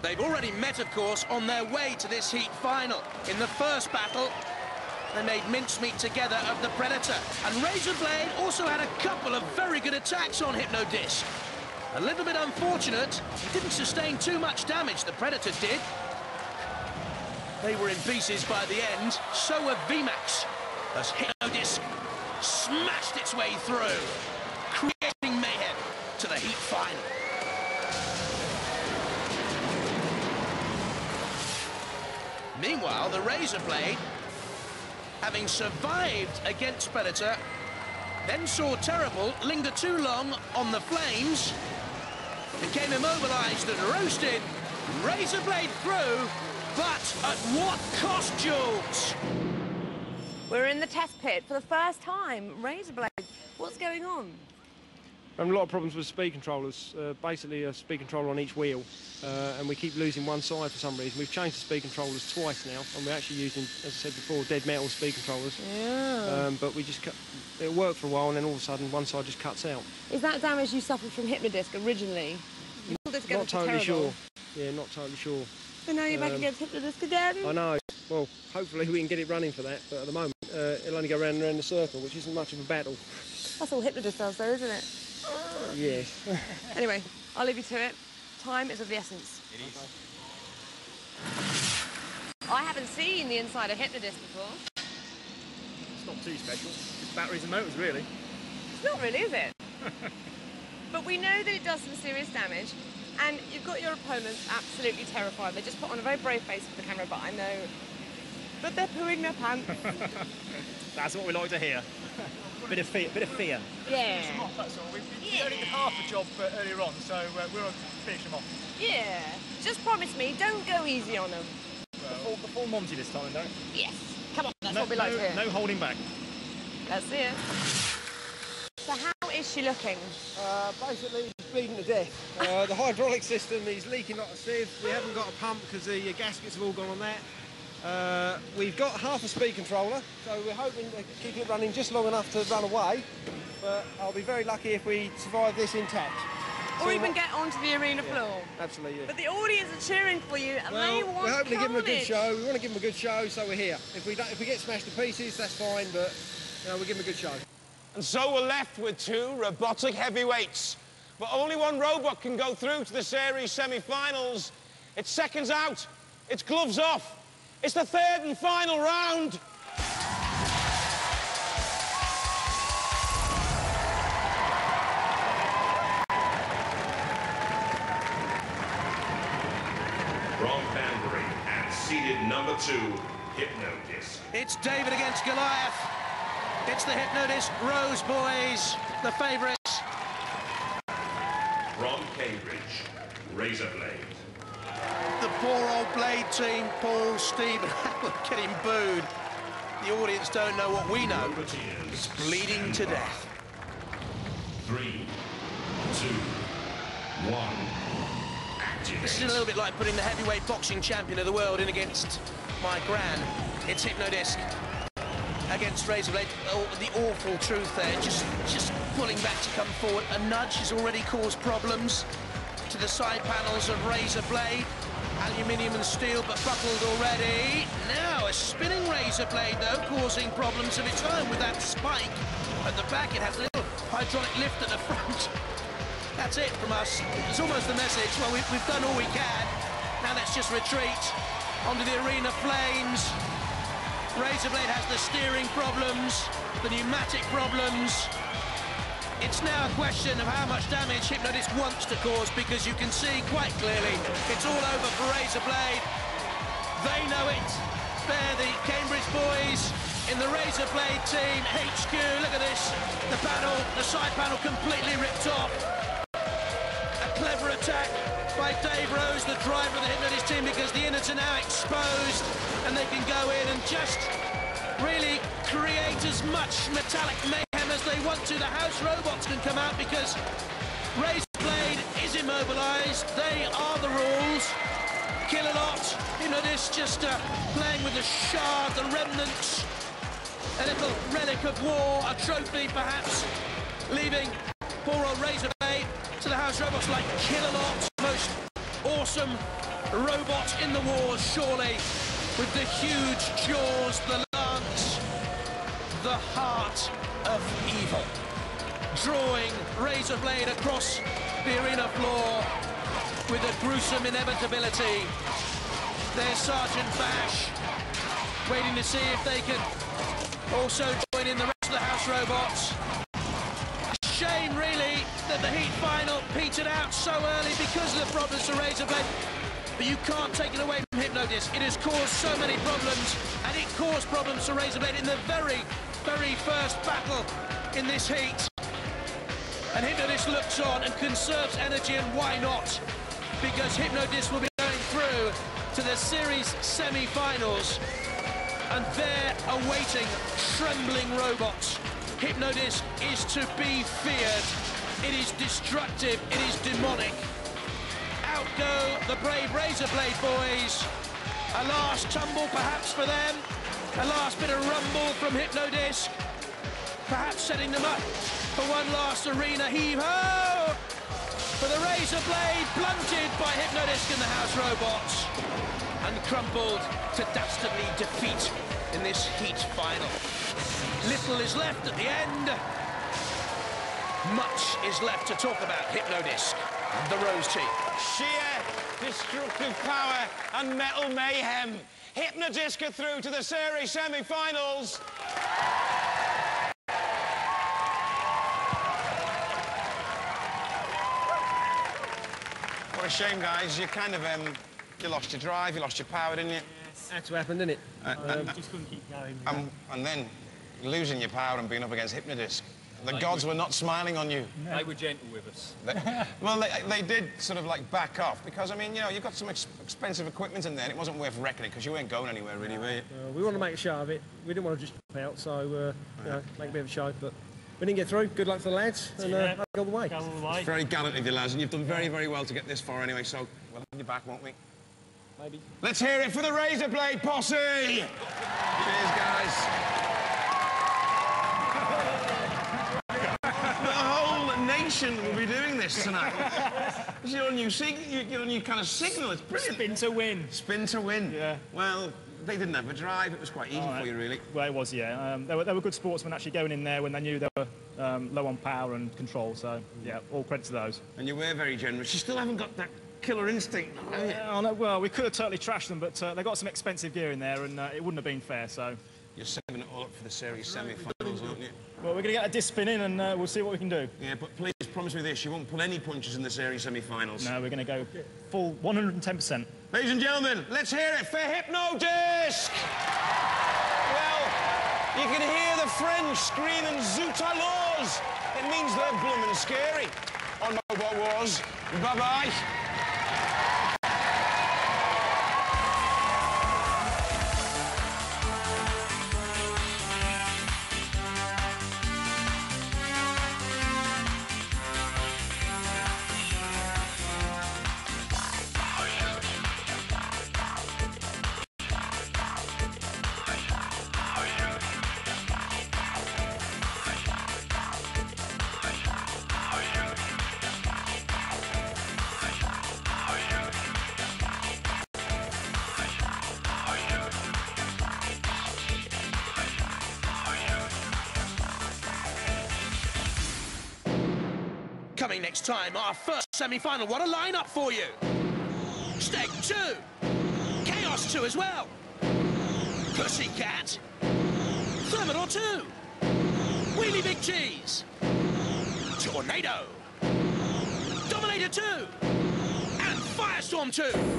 They've already met, of course, on their way to this heat final. In the first battle, they made mincemeat together of the Predator. And Raizer Blade also had a couple of very good attacks on Hypno-Disc. A little bit unfortunate, he didn't sustain too much damage, the Predator did. They were in pieces by the end, so were VMAX, as Hypno-Disc smashed its way through, creating mayhem to the heat final. Meanwhile, the Raizer Blade, having survived against Predator, then saw Terrible linger too long on the flames, became immobilized and roasted. Raizer Blade through, but at what cost, Jules? We're in the test pit for the first time. Raizer Blade, what's going on? A lot of problems with speed controllers. Basically a speed controller on each wheel, and we keep losing one side for some reason. We've changed the speed controllers twice now, and we're actually using, as I said before, dead metal speed controllers. Yeah. But we just it'll work for a while, and then all of a sudden one side just cuts out. Is that damage you suffered from Hypno-Disc originally? Not totally sure. Yeah, not totally sure. So now you're back against Hypno-Disc again? I know. Well, hopefully we can get it running for that, but at the moment it'll only go round and round the circle, which isn't much of a battle. That's all Hypno-Disc does, though, isn't it? Yes. Anyway, I'll leave you to it. Time is of the essence. It is. I haven't seen the inside of Hypno-Disc before. It's not too special. It's batteries and motors, really. It's not really, is it? But we know that it does some serious damage, and you've got your opponents absolutely terrified. They just put on a very brave face for the camera, but I know that they're pooing their pants. That's what we like to hear. Bit of fear. Yeah. That's all. We only did half the job earlier on, so we're on to finish them off. Yeah. Just promise me, don't go easy on them. Well, the full Monty this time, don't? Yes. Come on, that's what we like to hear. No holding back. Let's see it. So how is she looking? Basically, he's bleeding to death. The hydraulic system is leaking like a sieve. We haven't got a pump because the gaskets have all gone on that. We've got half a speed controller, so we're hoping to keep it running just long enough to run away, but I'll be very lucky if we survive this intact. Or so even get onto the arena floor. Absolutely. But the audience are cheering for you, and they want we're hoping to give them a good carnage. show. We want to give them a good show, so we're here. If we get smashed to pieces, that's fine, but we'll give them a good show. And so we're left with two robotic heavyweights. But only one robot can go through to the series semi-finals. It's seconds out. It's gloves off. It's the third and final round. From Banbury and seeded number 2, Hypno-Disc. It's David against Goliath. It's the Hypno-Disc Rose boys, the favourites. From Cambridge, Raizer Blade. The poor old Blade team, Paul, Steve, getting booed. The audience don't know what we know. It's bleeding to death. 3, 2, 1. Activate. This is a little bit like putting the heavyweight boxing champion of the world in against my gran. It's Hypno-Disc against Raizer Blade. Oh, the awful truth there, just pulling back to come forward. A nudge has already caused problems to the side panels of Raizer Blade. Aluminium and steel, but buckled already. Now a spinning Raizer Blade, though, causing problems of its own with that spike at the back. It has a little hydraulic lift at the front. That's it from us. It's almost the message. Well, we've done all we can. Now let's just retreat onto the arena flames. Raizer Blade has the steering problems, the pneumatic problems. It's now a question of how much damage Hypno-Disc wants to cause, because you can see quite clearly it's all over for Raizer Blade. They know it. They're the Cambridge boys in the Raizer Blade team. HQ, look at this. The panel, the side panel completely ripped off. A clever attack by Dave Rose, the driver of the Hypno-Disc team, because the innards are now exposed and they can go in and just really create as much metallic mayhem as they want to. The house robots can come out because Raizer Blade is immobilized. They are the rules. Kill a lot. Hypno-Disc just playing with the shard, the remnants, a little relic of war, a trophy perhaps, leaving poor old Raizer Blade to the house robots like Kill a Lot, most awesome robot in the wars, surely, with the huge jaws, the lance, the heart of evil, drawing Razor Blade across the arena floor with a gruesome inevitability. There's Sergeant Bash, waiting to see if they can also join in the rest of the house robots. Shame, really, that the heat final petered out so early because of the problems to Razor Blade. But you can't take it away from Hypno-Disc. It has caused so many problems, and it caused problems to Razor Blade in the very, very first battle in this heat. And Hypno-Disc looks on and conserves energy, and why not? Because Hypno-Disc will be going through to the series semi-finals, and they're awaiting trembling robots. Hypno-Disc is to be feared. It is destructive, it is demonic. Out go the brave Razor Blade boys. A last tumble perhaps for them. A last bit of rumble from Hypno-Disc. Perhaps setting them up for one last arena heave-ho! For the Razor Blade, blunted by Hypno-Disc and the house robots, and crumbled to dastardly defeat in this heat final. Little is left at the end. Much is left to talk about Hypno-Disc and the Rose team. Sheer destructive power and metal mayhem. Hypno-Disc are through to the series semi-finals. What a shame, guys. You kind of, you lost your drive, you lost your power, didn't you? Yes. That's what happened, didn't it? Just couldn't keep going. And then losing your power and being up against Hypno-Disc. The gods were not smiling on you. They were gentle with us. Well, they did sort of like back off because, I mean, you know, you've got some expensive equipment in there and it wasn't worth wrecking it because you weren't going anywhere really, were you? We want to make a show of it. We didn't want to just jump out, so, you know, make a bit of a show, but we didn't get through. Good luck for the lads, and go all the way. Go all the way. It's very gallant of you, lads, and you've done very, very well to get this far anyway, so we'll have you back, won't we? Maybe. Let's hear it for the Razor Blade posse! Cheers, guys. Will be doing this tonight. It's your new kind of signal. It's brilliant. Spin to win. Spin to win. Yeah. Well, they didn't have a drive. It was quite easy for you, really. Well, it was, yeah. They were good sportsmen actually going in there when they knew they were low on power and control. So, yeah, all credit to those. And you were very generous. You still haven't got that killer instinct, have you? Oh, no, well, we could have totally trashed them, but they got some expensive gear in there, and it wouldn't have been fair. So. You're saving it all up for the series semi-finals, aren't you? Well, we're going to get a disc spin in and we'll see what we can do. Yeah, but please promise me this, you won't pull any punches in the series semi-finals. No, we're going to go full 110%. Ladies and gentlemen, let's hear it for Hypno-Disc! Well, you can hear the French screaming Zoot alors! It means they're blooming scary on Robot Wars. Bye-bye. Coming next time, our first semi-final. What a lineup for you! Steg 2, Chaos 2 as well, Pussycat, Thermidor 2, Wheelie Big Cheese, Tornado, Dominator 2, and Firestorm 2.